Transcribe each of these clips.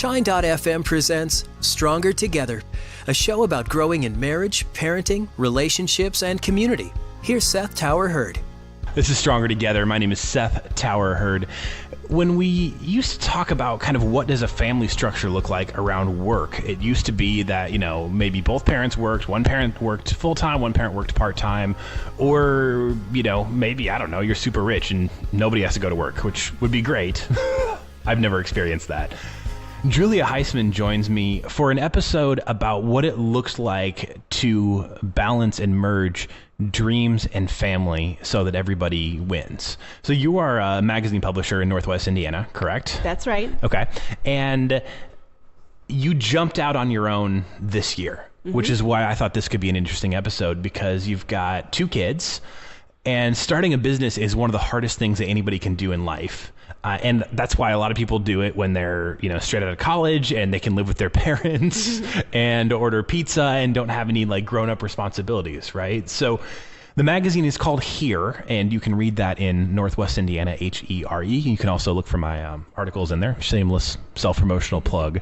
Shine.fm presents Stronger Together, a show about growing in marriage, parenting, relationships, and community. Here's Seth Tower Hurd. This is Stronger Together. My name is Seth Tower Hurd. When we used to talk about kind of what does a family structure look like around work, it used to be that, maybe both parents worked, one parent worked full-time, one parent worked part-time, or, maybe, you're super rich and nobody has to go to work, which would be great. I've never experienced that. Julia Huisman joins me for an episode about what it looks like to balance and merge dreams and family so that everybody wins. So you are a magazine publisher in Northwest Indiana, correct? That's right. Okay. And you jumped out on your own this year, which is why I thought this could be an interesting episode, because you've got 2 kids, and starting a business is one of the hardest things that anybody can do in life. And that's why a lot of people do it when they're, straight out of college and they can live with their parents and order pizza and don't have any grown-up responsibilities, right? So the magazine is called Here, and you can read that in Northwest Indiana, HERE. You can also look for my articles in there. Shameless self-promotional plug.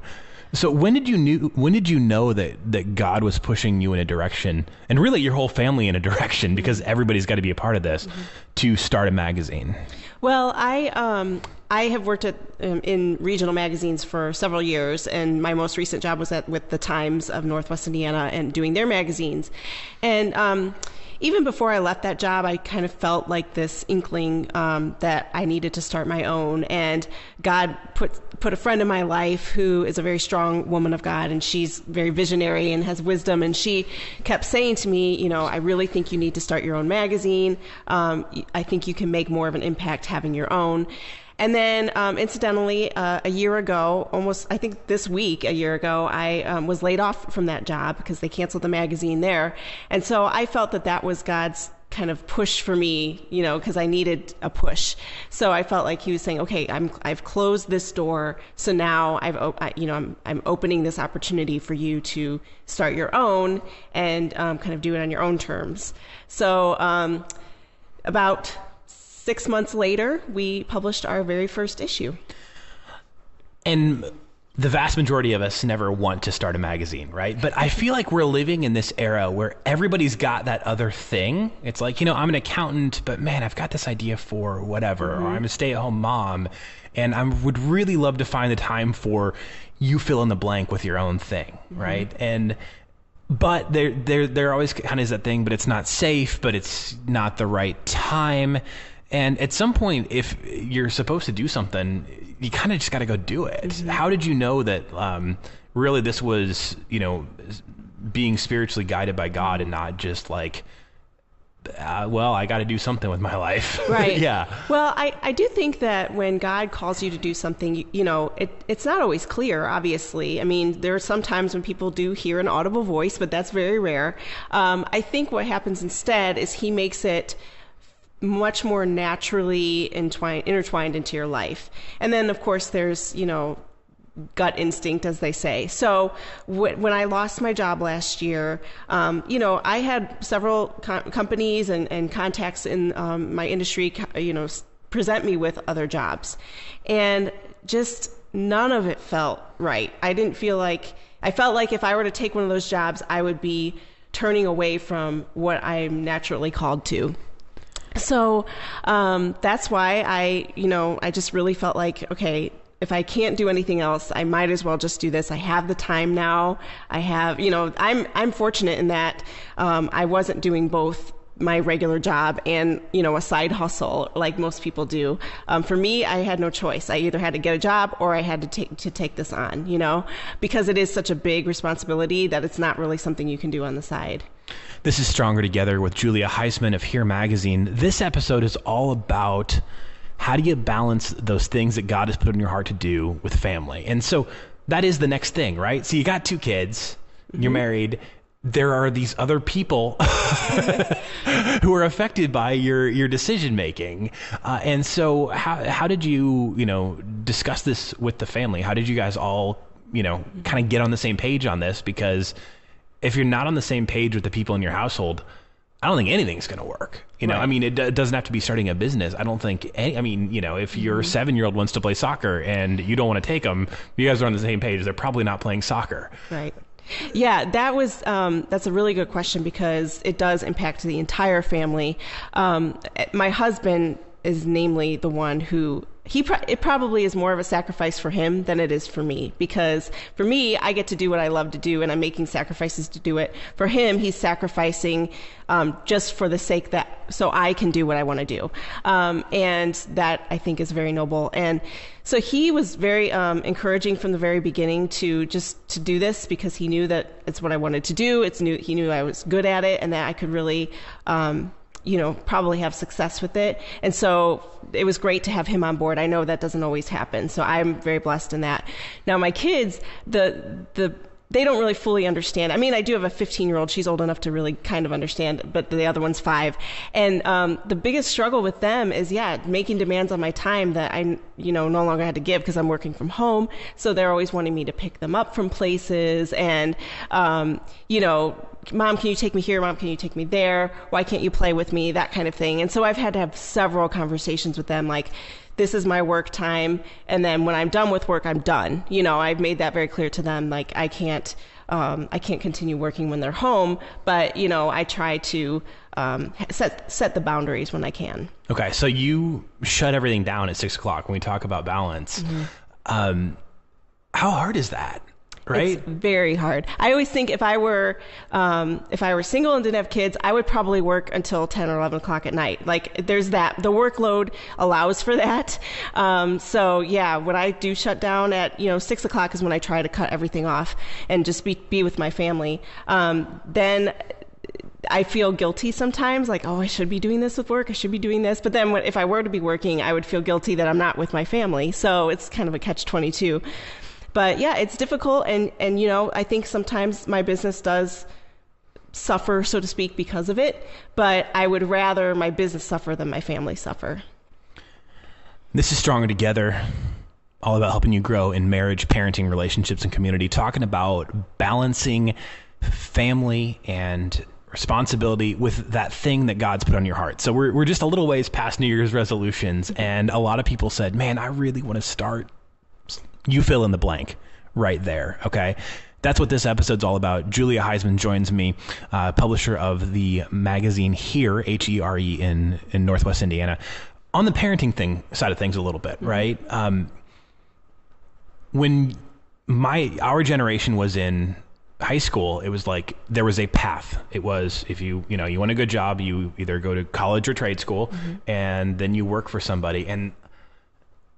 So when did you know that God was pushing you in a direction, and really your whole family in a direction, because everybody's got to be a part of this, to start a magazine? Well, I have worked in regional magazines for several years, and my most recent job was with the Times of Northwest Indiana and doing their magazines. And even before I left that job, I kind of felt like this inkling that I needed to start my own. And God put a friend in my life who is a very strong woman of God, and she's very visionary and has wisdom. And she kept saying to me, I really think you need to start your own magazine. I think you can make more of an impact having your own. And then, incidentally, a year ago, almost, I think this week, a year ago, I was laid off from that job because they canceled the magazine there. And so I felt that was God's kind of push for me, because I needed a push. So I felt like he was saying, okay, I've closed this door. So now I'm opening this opportunity for you to start your own and kind of do it on your own terms. So about 6 months later, we published our very first issue. And the vast majority of us never want to start a magazine, right? But I feel like we're living in this era where everybody's got that other thing. It's like, I'm an accountant, but man, I've got this idea for whatever, or I'm a stay-at-home mom, and I would really love to find the time for you fill in the blank with your own thing, right? But there always kind of is that thing, but it's not safe, but it's not the right time. And at some point, if you're supposed to do something, you kind of just got to go do it. How did you know that really this was, being spiritually guided by God and not just I got to do something with my life? Right. Yeah. Well, I do think that when God calls you to do something, it's not always clear, obviously. I mean, there are some times when people do hear an audible voice, but that's very rare. I think what happens instead is he makes it much more naturally intertwined into your life. And then, of course, there's, gut instinct, as they say. So when I lost my job last year, I had several companies and contacts in my industry, present me with other jobs. And just none of it felt right. I felt like if I were to take one of those jobs, I would be turning away from what I'm naturally called to. So that's why I just really felt like, okay, if I can't do anything else, I might as well just do this. I have the time now. I have, I'm fortunate in that I wasn't doing both my regular job and, a side hustle like most people do. For me, I had no choice. I either had to get a job or I had to take this on, because it is such a big responsibility that it's not really something you can do on the side. This is Stronger Together with Julia Huisman of Here Magazine. This episode is all about how do you balance those things that God has put in your heart to do with family. And so that is the next thing, right? So you got 2 kids, you're married. There are these other people who are affected by your decision making. And so how did you, discuss this with the family? How did you guys all, kind of get on the same page on this? Because if you're not on the same page with the people in your household, I don't think anything's going to work. You know, Right. I mean, it doesn't have to be starting a business. I don't think I mean, you know, if your 7-year-old wants to play soccer and you don't want to take them, you guys are on the same page. They're probably not playing soccer. Right. Yeah, that's a really good question because it does impact the entire family. My husband is namely the one who it probably is more of a sacrifice for him than it is for me, because for me, I get to do what I love to do and I'm making sacrifices to do it. For him, he's sacrificing just for the sake so I can do what I want to do. And that I think is very noble. And so he was very encouraging from the very beginning to do this because he knew that it's what I wanted to do. He knew I was good at it and that I could really probably have success with it. And so it was great to have him on board. I know that doesn't always happen. So I'm very blessed in that. Now my kids, they don't really fully understand. I memean, I do have a 15-year-old. She's old enough to really kind of understand, but the other one's 5. And the biggest struggle with them is, making demands on my time that I, no longer had to give because I'm working from home. So they're always wanting me to pick them up from places and, Mom, can you take me here? Mom, can you take me there? Why can't you play with me? That kind of thing. And so I've had to have several conversations with them, like, this is my work time, and then when I'm done with work, I'm done. I've made that very clear to them. Like, I can't continue working when they're home, but I try to set the boundaries when I can. Okay, so you shut everything down at 6 o'clock when we talk about balance. How hard is that? Right? It's very hard. I always think if I were single and didn't have kids, I would probably work until 10 or 11 o'clock at night. Like, there's that. The workload allows for that. When I do shut down at 6 o'clock is when I try to cut everything off and just be with my family. Then I feel guilty sometimes, like, oh, I should be doing this with work. I should be doing this. But then if I were to be working, I would feel guilty that I'm not with my family. So it's kind of a catch-22. But yeah, it's difficult. And I think sometimes my business does suffer, so to speak, because of it. But I would rather my business suffer than my family suffer. This is Stronger Together, all about helping you grow in marriage, parenting, relationships, and community, talking about balancing family and responsibility with that thing that God's put on your heart. So we're just a little ways past New Year's resolutions, and a lot of people said, man, I really want to start. You fill in the blank right there, okay? That's what this episode's all about. Julia Huisman joins me, publisher of the magazine Here, Here in Northwest Indiana, on the parenting side of things a little bit, right? When our generation was in high school, it was like there was a path. It was, if you want a good job, you either go to college or trade school, and then you work for somebody. And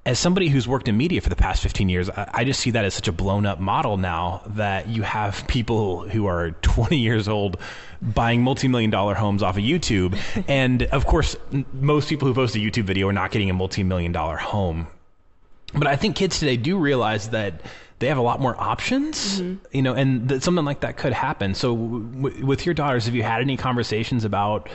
as somebody who's worked in media for the past 15 years, I just see that as such a blown up model now, that you have people who are 20 years old buying multi-million-dollar homes off of YouTube. And of course, most people who post a YouTube video are not getting a multi-million-dollar home. But I think kids today do realize that they have a lot more options, and that something like that could happen. So with your daughters, have you had any conversations about,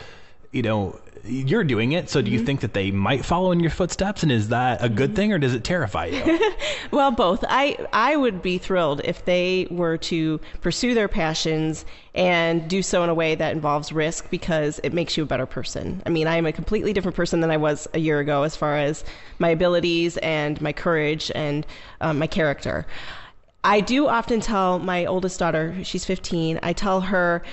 you're doing it, so do you think that they might follow in your footsteps, and is that a good thing, or does it terrify you? Well, both. I would be thrilled if they were to pursue their passions and do so in a way that involves risk, because it makes you a better person. I mean, I am a completely different person than I was a year ago as far as my abilities and my courage and my character. I do often tell my oldest daughter, she's 15, I tell her,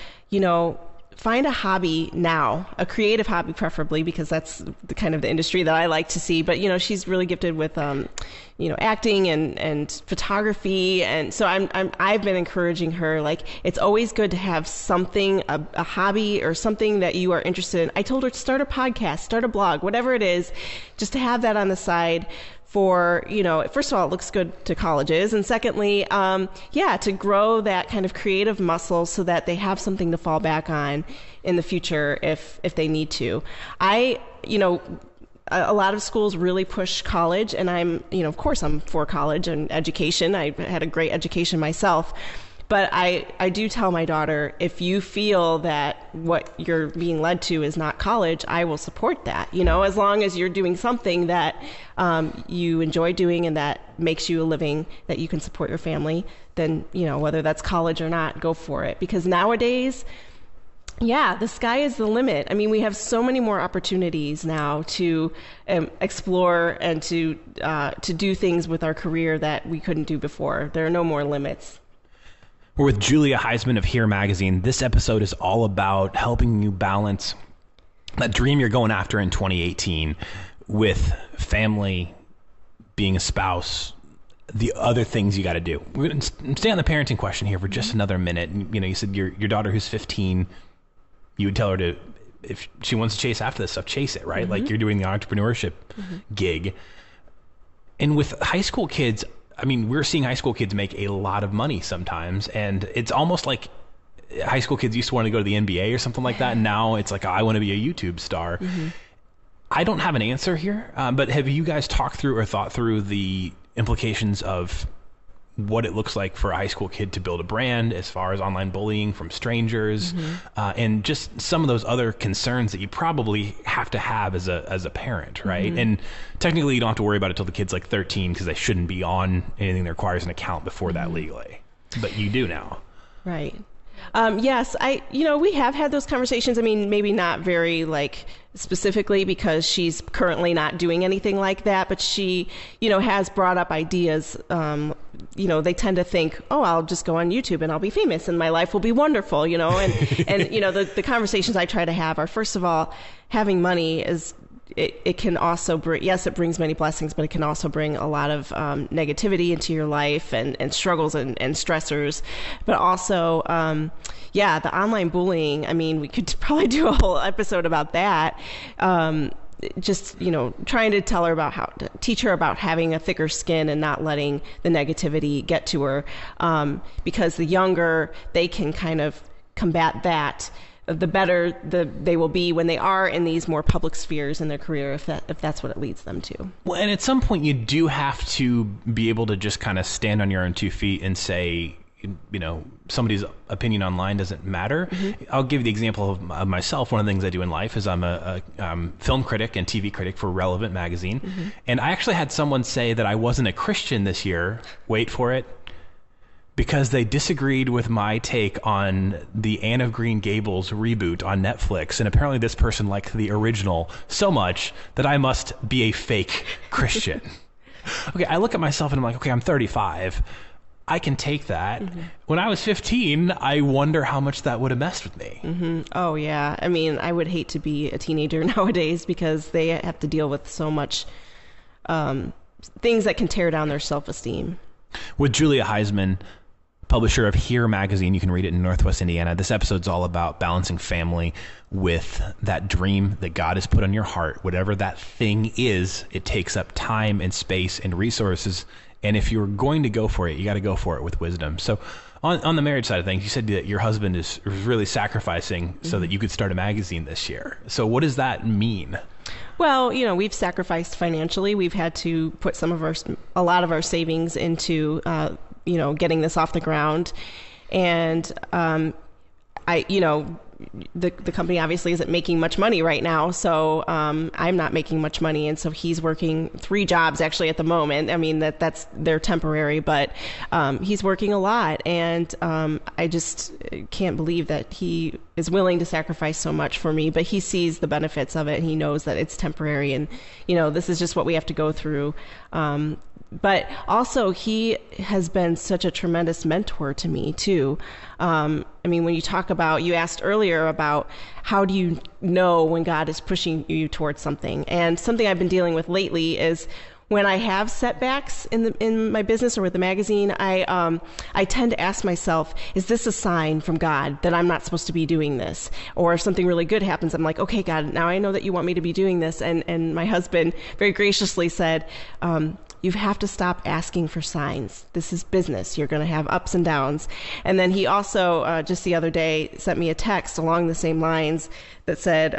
find a hobby now, a creative hobby preferably, because that's the kind of the industry that I like to see. But, she's really gifted with, acting and photography. And so I've been encouraging her, like, it's always good to have something, a hobby or something that you are interested in. I told her to start a podcast, start a blog, whatever it is, just to have that on the side for, first of all, it looks good to colleges. And secondly, to grow that kind of creative muscle so that they have something to fall back on in the future if they need to. A lot of schools really push college, and I'm, of course I'm for college and education. I had a great education myself. But I do tell my daughter, if you feel that what you're being led to is not college, I will support that. As long as you're doing something that you enjoy doing and that makes you a living that you can support your family, then, whether that's college or not, go for it. Because nowadays, Yeah, the sky is the limit. I mean, we have so many more opportunities now to explore and to do things with our career that we couldn't do before. There are no more limits. We're with Julia Huisman of Here Magazine. This episode is all about helping you balance that dream you're going after in 2018 with family, being a spouse, the other things you got to do. We're going to stay on the parenting question here for just another minute. You know, you said your daughter who's 15, you would tell her to, if she wants to chase after this stuff, chase it, right? Like you're doing the entrepreneurship gig. And with high school kids, I mean, we're seeing high school kids make a lot of money sometimes, and it's almost like high school kids used to want to go to the NBA or something like that, and now it's like, oh, I want to be a YouTube star. I don't have an answer here, but have you guys talked through or thought through the implications of what it looks like for a high school kid to build a brand as far as online bullying from strangers, and just some of those other concerns that you probably have to have as a parent, right? And technically you don't have to worry about it till the kid's like 13 because they shouldn't be on anything that requires an account before that legally, but you do now. Right. Yes, we have had those conversations. I mean, maybe not very like specifically because she's currently not doing anything like that, but she, has brought up ideas. They tend to think, oh, I'll just go on YouTube and I'll be famous and my life will be wonderful, and the conversations I try to have are, first of all, having money is, it can also bring, yes, it brings many blessings, but it can also bring a lot of negativity into your life and struggles and stressors. But also, the online bullying, I mean, we could probably do a whole episode about that. Just, trying to tell her about how to teach her about having a thicker skin and not letting the negativity get to her. Because the younger they can kind of combat that, the better they will be when they are in these more public spheres in their career, if that's what it leads them to. Well, and at some point you do have to be able to just kind of stand on your own 2 feet and say, somebody's opinion online doesn't matter. I'll give you the example of myself. One of the things I do in life is I'm a film critic and TV critic for Relevant magazine. And I actually had someone say that I wasn't a Christian this year. Wait for it. Because they disagreed with my take on the Anne of Green Gables reboot on Netflix. And apparently this person liked the original so much that I must be a fake Christian. Okay, I look at myself and I'm like, okay, I'm 35. I can take that. When I was 15, I wonder how much that would have messed with me. Oh, yeah. I mean, I would hate to be a teenager nowadays because they have to deal with so much things that can tear down their self-esteem. With Julia Huisman, publisher of Here Magazine, you can read it in Northwest Indiana. This episode's all about balancing family with that dream that God has put on your heart. Whatever that thing is, it takes up time and space and resources. And if you're going to go for it, you got to go for it with wisdom. So on the marriage side of things, you said that your husband is really sacrificing so that you could start a magazine this year. So what does that mean? Well, we've sacrificed financially. We've had to put a lot of our savings into, getting this off the ground. And, the company obviously isn't making much money right now. So, I'm not making much money. And so he's working 3 jobs actually at the moment. I mean, they're temporary, but, he's working a lot. And, I just can't believe that he is willing to sacrifice so much for me, but he sees the benefits of it and he knows that it's temporary and, this is just what we have to go through. But also he has been such a tremendous mentor to me too. I mean, when you asked earlier about how do you know when God is pushing you towards something, and something I've been dealing with lately is when I have setbacks in my business or with the magazine, I tend to ask myself, is this a sign from God that I'm not supposed to be doing this? Or if something really good happens, I'm like, okay, God, now I know that you want me to be doing this. And my husband very graciously said, you have to stop asking for signs. This is business. You're going to have ups and downs. And then he also, just the other day, sent me a text along the same lines that said,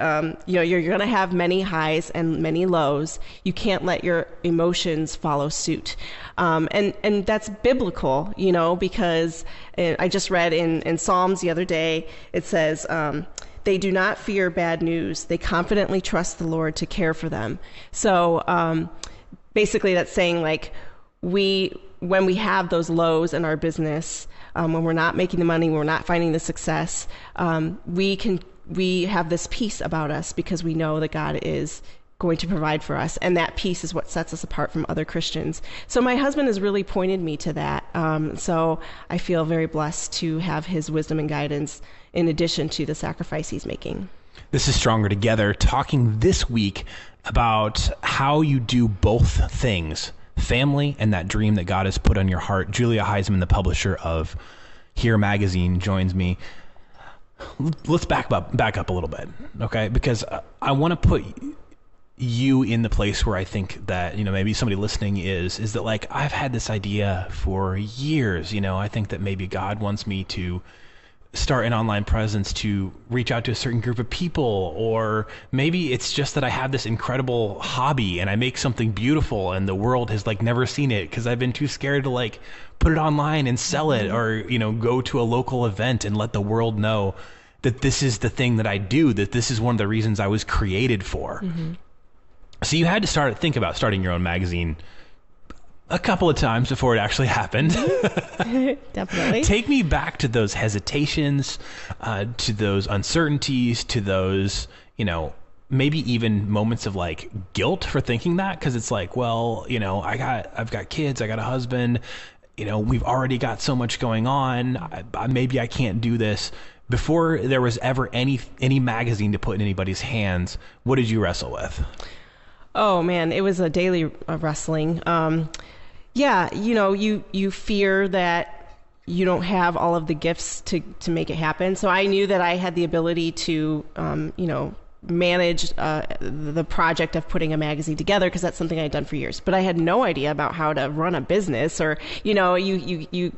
you're going to have many highs and many lows. You can't let your emotions follow suit. And that's biblical, because I just read in Psalms the other day, it says, they do not fear bad news. They confidently trust the Lord to care for them. So, basically that's saying like we when we have those lows in our business, when we're not making the money, when we're not finding the success, we have this peace about us because we know that God is going to provide for us, and that peace is what sets us apart from other Christians. So my husband has really pointed me to that. So I feel very blessed to have his wisdom and guidance in addition to the sacrifice he's making. This is Stronger Together, talking this week about how you do both things, family and that dream that God has put on your heart. Julia Huisman, the publisher of Here Magazine, joins me. Let's back up a little bit, okay? Because I want to put you in the place where I think that, maybe somebody listening is that, like, I've had this idea for years. I think that maybe God wants me to start an online presence to reach out to a certain group of people, or maybe it's just that I have this incredible hobby and I make something beautiful and the world has never seen it because I've been too scared to put it online and sell it, or go to a local event and let the world know that this is the thing that I do, that this is one of the reasons I was created for. Mm-hmm. So you had to think about starting your own magazine a couple of times before it actually happened. Definitely. Take me back to those hesitations, to those uncertainties, to those, maybe even moments of guilt for thinking that, because it's I've got kids, I got a husband, we've already got so much going on. Maybe I can't do this. Before there was ever any magazine to put in anybody's hands, what did you wrestle with? Oh man, it was a daily wrestling. You fear that you don't have all of the gifts to make it happen. So I knew that I had the ability to, manage the project of putting a magazine together, because that's something I'd done for years. But I had no idea about how to run a business, or you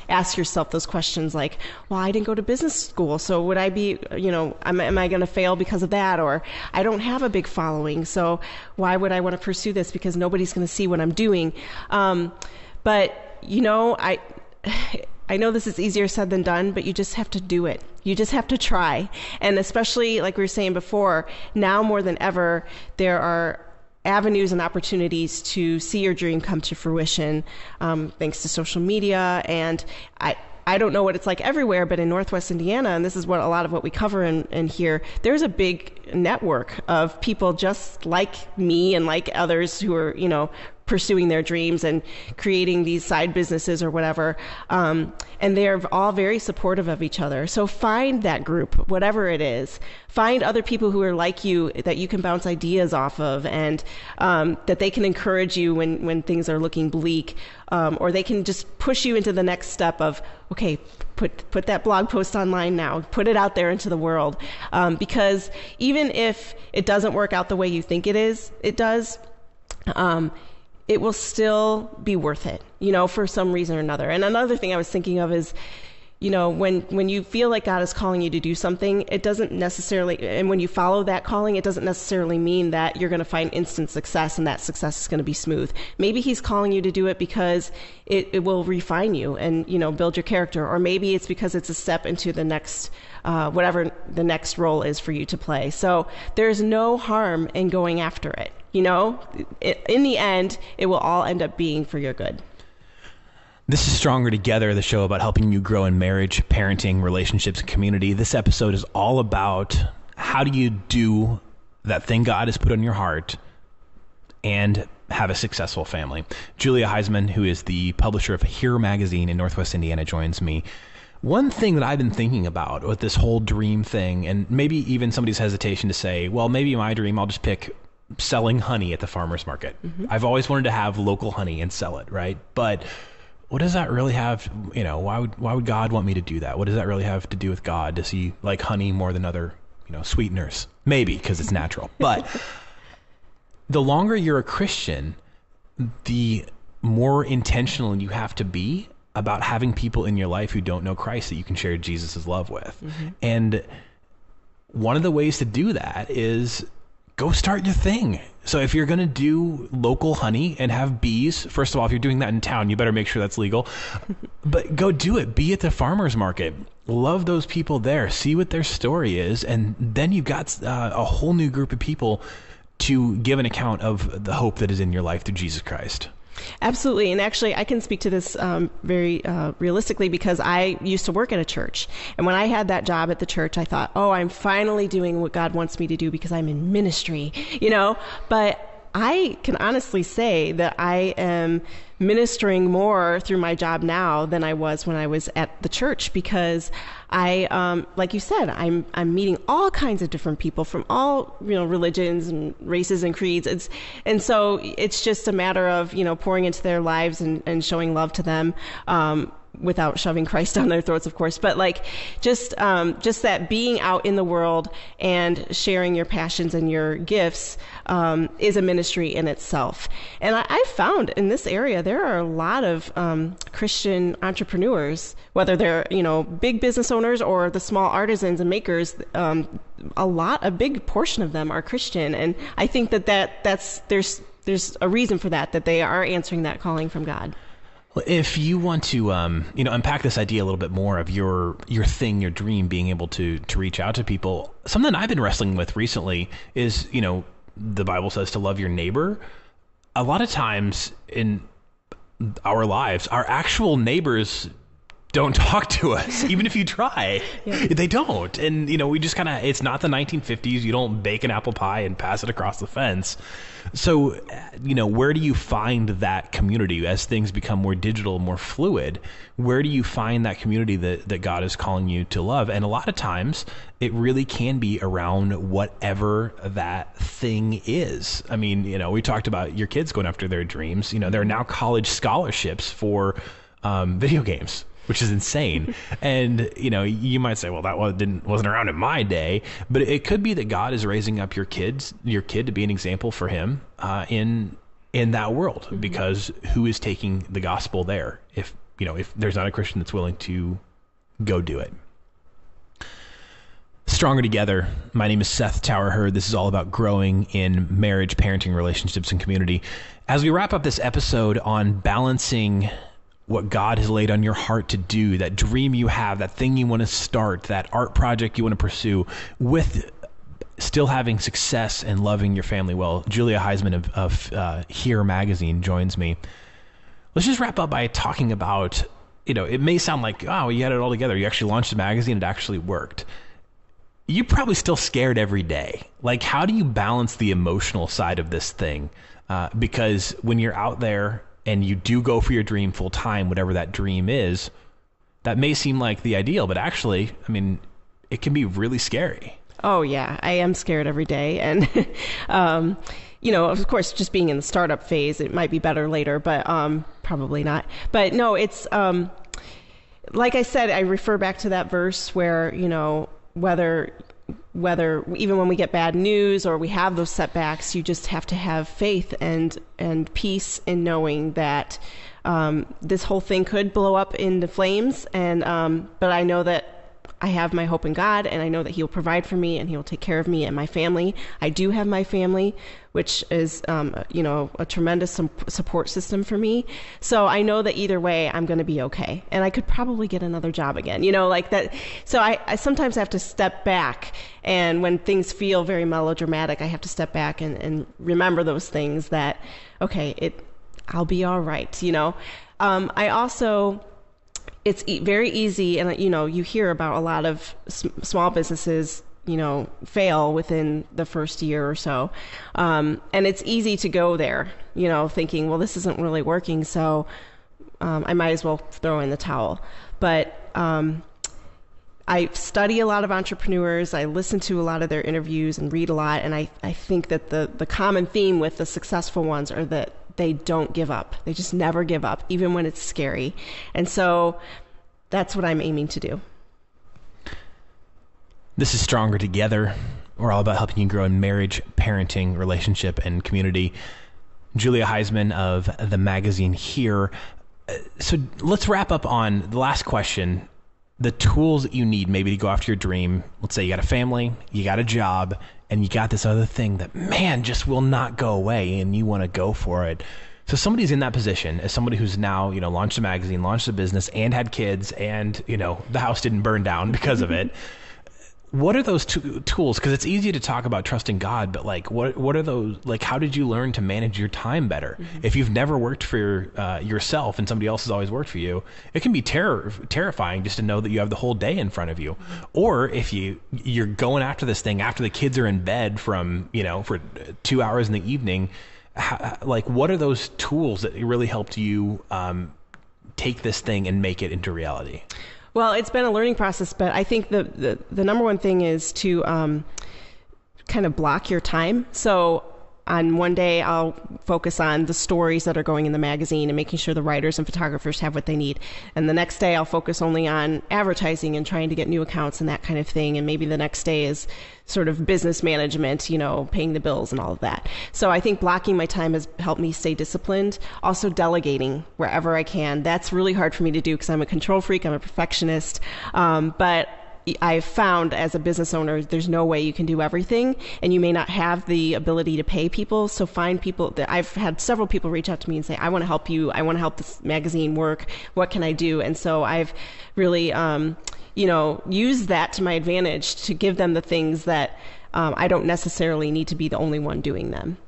ask yourself those questions like, well, I didn't go to business school, so would I be, am I going to fail because of that? Or I don't have a big following, so why would I want to pursue this? Because nobody's going to see what I'm doing. But I know this is easier said than done, but you just have to do it. You just have to try. And especially, like we were saying before, now more than ever, there are avenues and opportunities to see your dream come to fruition, thanks to social media. And I don't know what it's like everywhere, but in Northwest Indiana, and this is what a lot of what we cover in here, there's a big network of people just like me and like others who are, pursuing their dreams and creating these side businesses or whatever. And they're all very supportive of each other. So find that group, whatever it is. Find other people who are like you that you can bounce ideas off of, and that they can encourage you when things are looking bleak, or they can just push you into the next step of, okay, put that blog post online now, put it out there into the world. Because even if it doesn't work out the way you think it does, it will still be worth it, for some reason or another. And another thing I was thinking of is, when you feel like God is calling you to do something, it doesn't necessarily, and when you follow that calling, it doesn't necessarily mean that you're going to find instant success and that success is going to be smooth. Maybe he's calling you to do it because it will refine you and, build your character. Or maybe it's because it's a step into the next, whatever the next role is for you to play. So there's no harm in going after it. In the end, it will all end up being for your good. This is Stronger Together, the show about helping you grow in marriage, parenting, relationships, and community. This episode is all about how do you do that thing God has put on your heart and have a successful family. Julia Huisman, who is the publisher of Here Magazine in Northwest Indiana, joins me. One thing that I've been thinking about with this whole dream thing, and maybe even somebody's hesitation to say, well, maybe my dream, I'll just pick selling honey at the farmer's market. Mm-hmm. I've always wanted to have local honey and sell it, right? But what does that really have, why would God want me to do that? What does that really have to do with God? Does he like honey more than other, sweeteners? Maybe, because it's natural. But the longer you're a Christian, the more intentional you have to be about having people in your life who don't know Christ that you can share Jesus' love with. Mm-hmm. And one of the ways to do that is go start your thing. So if you're going to do local honey and have bees, first of all, if you're doing that in town, you better make sure that's legal. But go do it. Be at the farmer's market. Love those people there. See what their story is. And then you've got a whole new group of people to give an account of the hope that is in your life through Jesus Christ. Absolutely. And actually, I can speak to this very realistically because I used to work at a church. And when I had that job at the church, I thought, oh, I'm finally doing what God wants me to do because I'm in ministry, But I can honestly say that I am ministering more through my job now than I was when I was at the church because I, like you said, I'm meeting all kinds of different people from all religions and races and creeds. And so it's just a matter of pouring into their lives and showing love to them. Without shoving Christ down their throats, of course, but just that being out in the world and sharing your passions and your gifts is a ministry in itself. And I found in this area there are a lot of Christian entrepreneurs, whether they're big business owners or the small artisans and makers. A big portion of them are Christian, and I think that's there's a reason for that they are answering that calling from God. Well, if you want to, unpack this idea a little bit more of your thing, your dream, being able to reach out to people, something I've been wrestling with recently is, the Bible says to love your neighbor. A lot of times in our lives, our actual neighbors don't talk to us, even if you try. Yeah. They don't. And, we just it's not the 1950s. You don't bake an apple pie and pass it across the fence. So, where do you find that community as things become more digital, more fluid? Where do you find that community that God is calling you to love? And a lot of times it really can be around whatever that thing is. I mean, we talked about your kids going after their dreams. There are now college scholarships for video games, which is insane. And, you might say, well, that wasn't around in my day, but it could be that God is raising up your kid to be an example for him, in that world, because who is taking the gospel there? If there's not a Christian that's willing to go do it. Stronger Together. My name is Seth Tower-Hurd. This is all about growing in marriage, parenting, relationships, and community. As we wrap up this episode on balancing what God has laid on your heart to do, that dream you have, that thing you want to start, that art project you want to pursue, with still having success and loving your family well, Julia Huisman of Here Magazine joins me. Let's just wrap up by talking about, it may sound like, oh, you had it all together. You actually launched a magazine. It actually worked. You're probably still scared every day. How do you balance the emotional side of this thing? Because when you're out there and you do go for your dream full time, whatever that dream is, that may seem like the ideal, but actually, it can be really scary. Oh yeah, I am scared every day. And, of course, just being in the startup phase, it might be better later, but probably not. But no, it's, like I said, I refer back to that verse where, whether even when we get bad news or we have those setbacks, you just have to have faith and peace in knowing that this whole thing could blow up into flames. And but I know that I have my hope in God, and I know that He'll provide for me and He'll take care of me and my family. I do have my family, which is, a tremendous support system for me. So I know that either way, I'm going to be okay. And I could probably get another job again, like that. So I sometimes have to step back. And when things feel very melodramatic, I have to step back and remember those things that, okay, I'll be all right. I also, it's very easy, and you hear about a lot of small businesses fail within the first year or so, and it's easy to go there thinking, well, this isn't really working, so I might as well throw in the towel. But I study a lot of entrepreneurs, I listen to a lot of their interviews and read a lot, and I think that the common theme with the successful ones are that they don't give up. They just never give up, even when it's scary. And so that's what I'm aiming to do. This is Stronger Together. We're all about helping you grow in marriage, parenting, relationship, and community. Julia Huisman of the magazine Here. So let's wrap up on the last question. The tools that you need maybe to go after your dream. Let's say you got a family, you got a job, and you got this other thing that, man, just will not go away, and you want to go for it. So somebody's in that position as somebody who's now, launched a magazine, launched a business, and had kids, and, the house didn't burn down because of it. what are those tools? Because it's easy to talk about trusting God, but like, what are those? Like, how did you learn to manage your time better? If you've never worked for yourself and somebody else has always worked for you, it can be terrifying just to know that you have the whole day in front of you. Or if you're going after this thing after the kids are in bed from for 2 hours in the evening, like, what are those tools that really helped you take this thing and make it into reality? Well, it's been a learning process, but I think the number one thing is to kind of block your time. So on one day, I'll focus on the stories that are going in the magazine and making sure the writers and photographers have what they need. And the next day, I'll focus only on advertising and trying to get new accounts and that kind of thing. And maybe the next day is sort of business management, paying the bills and all of that. So I think blocking my time has helped me stay disciplined. Also delegating wherever I can. That's really hard for me to do because I'm a control freak. I'm a perfectionist. But I've found as a business owner, there's no way you can do everything, and you may not have the ability to pay people. So find people. I've had several people reach out to me and say, I want to help you. I want to help this magazine work. What can I do? And so I've really, used that to my advantage to give them the things that I don't necessarily need to be the only one doing them.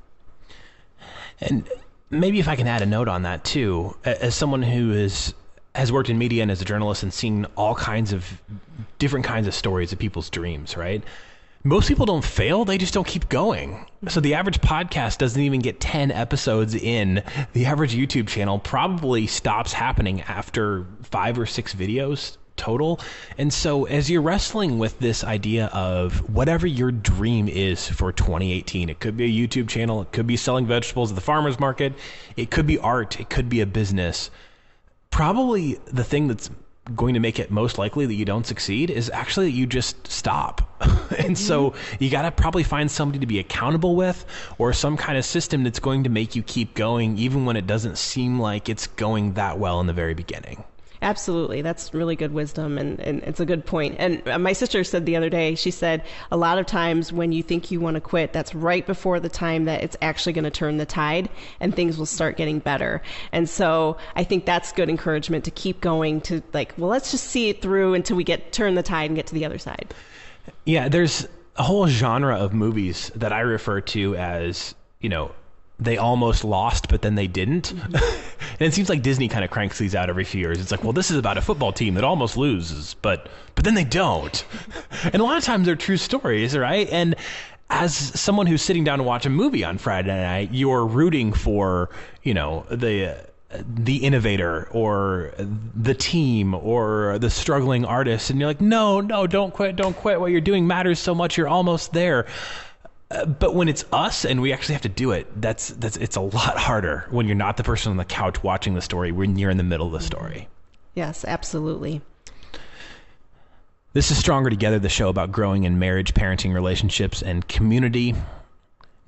And maybe if I can add a note on that too, as someone who has worked in media and as a journalist and seen all kinds of different kinds of stories of people's dreams, right? Most people don't fail, they just don't keep going. So the average podcast doesn't even get 10 episodes in. The average YouTube channel probably stops happening after 5 or 6 videos total. And so as you're wrestling with this idea of whatever your dream is for 2018, it could be a YouTube channel, it could be selling vegetables at the farmer's market, it could be art, it could be a business. Probably the thing that's going to make it most likely that you don't succeed is actually that you just stop. And so you got to probably find somebody to be accountable with, or some kind of system that's going to make you keep going even when it doesn't seem like it's going that well in the very beginning. Absolutely. That's really good wisdom, and it's a good point. And my sister said the other day, she said, a lot of times when you think you want to quit, that's right before the time that it's actually going to turn the tide and things will start getting better. And so I think that's good encouragement to keep going, to let's just see it through until we turn the tide and get to the other side. Yeah, there's a whole genre of movies that I refer to as, they almost lost, but then they didn't. And it seems like Disney kind of cranks these out every few years. It's like, well, this is about a football team that almost loses, but then they don't. And a lot of times they're true stories, right? And as someone who's sitting down to watch a movie on Friday night, you're rooting for, the innovator or the team or the struggling artist. And you're like, no, don't quit. What you're doing matters so much. You're almost there. But when it's us and we actually have to do it, it's a lot harder when you're not the person on the couch watching the story, when you're in the middle of the story. Yes, absolutely. This is Stronger Together, the show about growing in marriage, parenting, relationships, and community.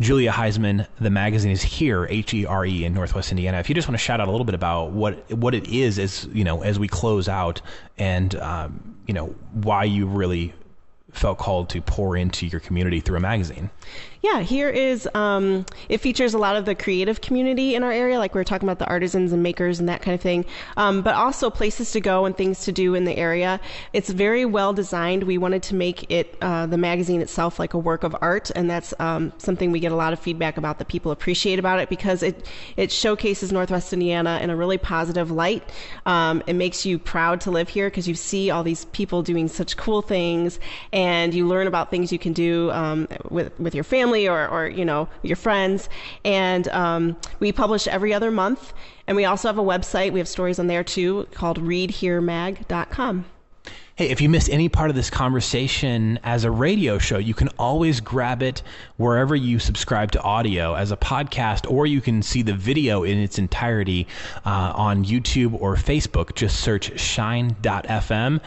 Julia Huisman, the magazine is here, HERE, in Northwest Indiana. If you just want to shout out a little bit about what it is, as we close out, and why you really felt called to pour into your community through a magazine. Yeah, here is, it features a lot of the creative community in our area, like we were talking about the artisans and makers and that kind of thing, but also places to go and things to do in the area. It's very well designed. We wanted to make it, the magazine itself, like a work of art, and that's something we get a lot of feedback about that people appreciate about it, because it showcases Northwest Indiana in a really positive light. It makes you proud to live here because you see all these people doing such cool things, and you learn about things you can do with your family or your friends. And we publish every other month, and we also have a website. We have stories on there too, called readheremag.com. Hey, if you missed any part of this conversation as a radio show, you can always grab it wherever you subscribe to audio as a podcast, or you can see the video in its entirety on YouTube or Facebook. Just search shine.fm.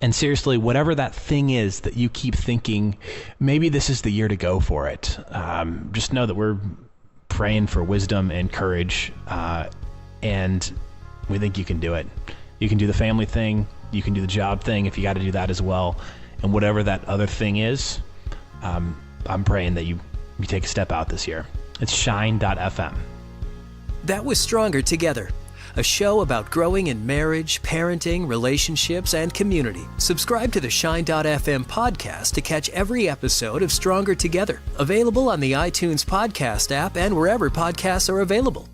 And seriously, whatever that thing is that you keep thinking, maybe this is the year to go for it, just know that we're praying for wisdom and courage, and we think you can do it. You can do the family thing. You can do the job thing if you got to do that as well. And whatever that other thing is, I'm praying that you take a step out this year. It's shine.fm. That was Stronger Together, a show about growing in marriage, parenting, relationships, and community. Subscribe to the Shine.fm podcast to catch every episode of Stronger Together, available on the iTunes podcast app and wherever podcasts are available.